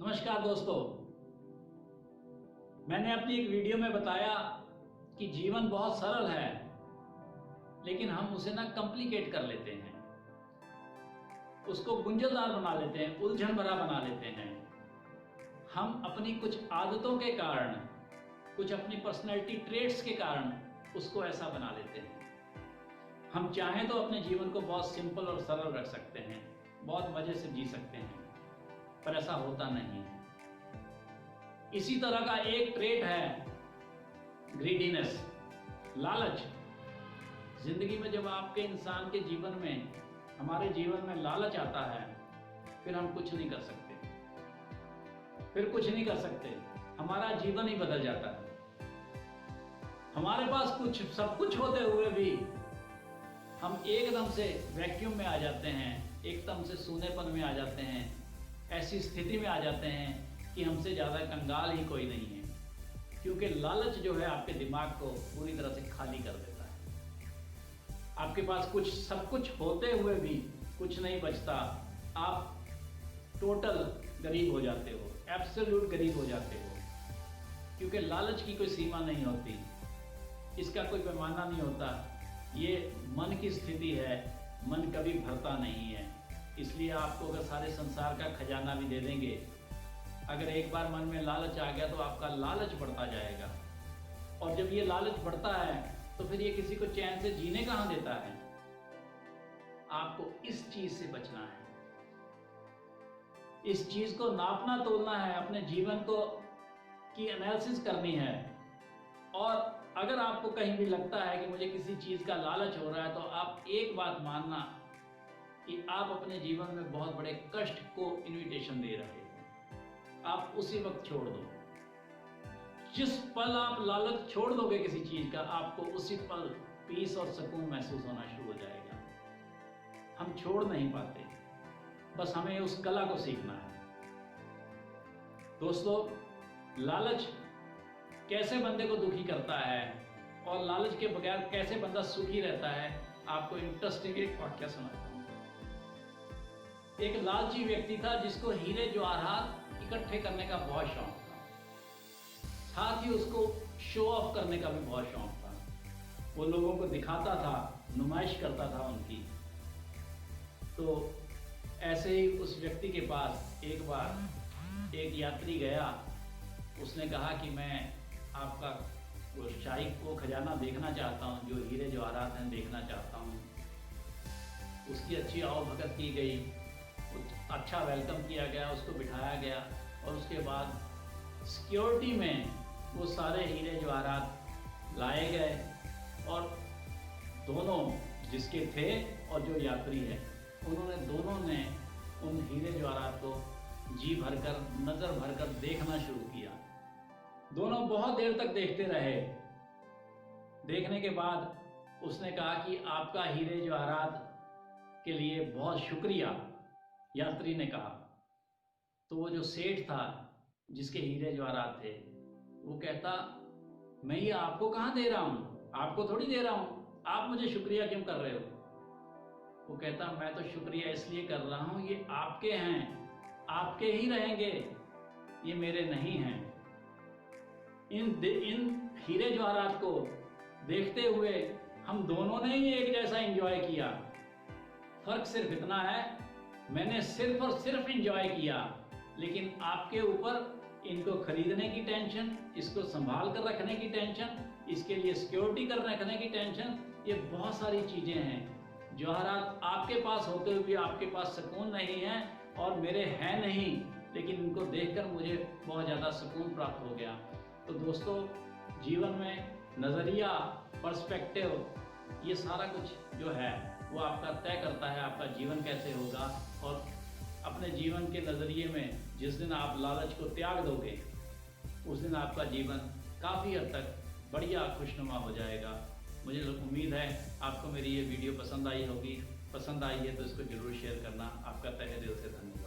नमस्कार दोस्तों, मैंने अपनी एक वीडियो में बताया कि जीवन बहुत सरल है, लेकिन हम उसे ना कॉम्प्लिकेट कर लेते हैं, उसको गुंझलदार बना लेते हैं, उलझन भरा बना लेते हैं। हम अपनी कुछ आदतों के कारण, कुछ अपनी पर्सनैलिटी ट्रेट्स के कारण उसको ऐसा बना लेते हैं। हम चाहें तो अपने जीवन को बहुत सिंपल और सरल रख सकते हैं, बहुत मजे से जी सकते हैं, पर ऐसा होता नहीं है। इसी तरह का एक ट्रेट है ग्रीडीनेस, लालच। जिंदगी में जब आपके इंसान के जीवन में, हमारे जीवन में लालच आता है, फिर हम कुछ नहीं कर सकते, हमारा जीवन ही बदल जाता है। हमारे पास सब कुछ होते हुए भी हम एकदम से वैक्यूम में आ जाते हैं, एकदम से सूनेपन में आ जाते हैं, ऐसी स्थिति में आ जाते हैं कि हमसे ज़्यादा कंगाल ही कोई नहीं है, क्योंकि लालच जो है आपके दिमाग को पूरी तरह से खाली कर देता है। आपके पास सब कुछ होते हुए भी कुछ नहीं बचता, आप टोटल गरीब हो जाते हो, एब्सोल्यूट गरीब हो जाते हो, क्योंकि लालच की कोई सीमा नहीं होती, इसका कोई पैमाना नहीं होता। ये मन की स्थिति है, मन कभी भरता नहीं है। इसलिए आपको अगर सारे संसार का खजाना भी दे देंगे, अगर एक बार मन में लालच आ गया तो आपका लालच बढ़ता जाएगा, और जब ये लालच बढ़ता है तो फिर ये किसी को चैन से जीने कहाँ देता है। आपको इस चीज से बचना है, इस चीज को नापना तोलना है, अपने जीवन को की एनालिसिस करनी है। और अगर आपको कहीं भी लगता है कि मुझे किसी चीज का लालच हो रहा है, तो आप एक बात मानना कि आप अपने जीवन में बहुत बड़े कष्ट को इनविटेशन दे रहे हैं। आप उसी वक्त छोड़ दो। जिस पल आप लालच छोड़ दोगे किसी चीज का, आपको उसी पल पीस और सुकून महसूस होना शुरू हो जाएगा। हम छोड़ नहीं पाते, बस हमें उस कला को सीखना है। दोस्तों, लालच कैसे बंदे को दुखी करता है और लालच के बगैर कैसे बंदा सुखी रहता है, आपको इंटरेस्टिंग एक वाक्य सुनाता हूं। एक लालची व्यक्ति था जिसको हीरे जवाहरात इकट्ठे करने का बहुत शौक था, साथ ही उसको शो ऑफ करने का भी बहुत शौक था। वो लोगों को दिखाता था, नुमाइश करता था उनकी। तो ऐसे ही उस व्यक्ति के पास एक बार एक यात्री गया। उसने कहा कि मैं आपका वो शाही को खजाना देखना चाहता हूँ, जो हीरे जवाहरात हैं देखना चाहता हूँ। उसकी अच्छी आवभगत की गई, अच्छा वेलकम किया गया, उसको बिठाया गया, और उसके बाद सिक्योरिटी में वो सारे हीरे जवाहरात लाए गए। और दोनों, जिसके थे और जो यात्री है, दोनों ने उन हीरे जवाहरात को जी भरकर, नजर भरकर देखना शुरू किया। दोनों बहुत देर तक देखते रहे। देखने के बाद उसने कहा कि आपका हीरे जवाहरात के लिए बहुत शुक्रिया, यात्री ने कहा। तो वो जो सेठ था जिसके हीरे जवाहरात थे, वो कहता, मैं ये आपको कहाँ दे रहा हूँ, आपको थोड़ी दे रहा हूँ, आप मुझे शुक्रिया क्यों कर रहे हो। वो कहता, मैं तो शुक्रिया इसलिए कर रहा हूँ, ये आपके हैं, आपके ही रहेंगे, ये मेरे नहीं हैं। इन हीरे जवाहरात को देखते हुए हम दोनों ने ही एक जैसा एंजॉय किया। फर्क सिर्फ इतना है, मैंने सिर्फ और सिर्फ एंजॉय किया, लेकिन आपके ऊपर इनको खरीदने की टेंशन, इसको संभाल कर रखने की टेंशन, इसके लिए सिक्योरिटी कर रखने की टेंशन, ये बहुत सारी चीजें हैं। जवाहरात आपके पास होते हुए भी आपके पास सुकून नहीं है, और मेरे हैं नहीं, लेकिन इनको देखकर मुझे बहुत ज़्यादा सुकून प्राप्त हो गया। तो दोस्तों, जीवन में नज़रिया, पर्सपेक्टिव, ये सारा कुछ जो है वो आपका तय करता है आपका जीवन कैसे होगा। और अपने जीवन के नज़रिए में जिस दिन आप लालच को त्याग दोगे, उस दिन आपका जीवन काफ़ी हद तक बढ़िया खुशनुमा हो जाएगा। मुझे उम्मीद है आपको मेरी ये वीडियो पसंद आई होगी। पसंद आई है तो इसको ज़रूर शेयर करना। आपका तहे दिल से धन्यवाद।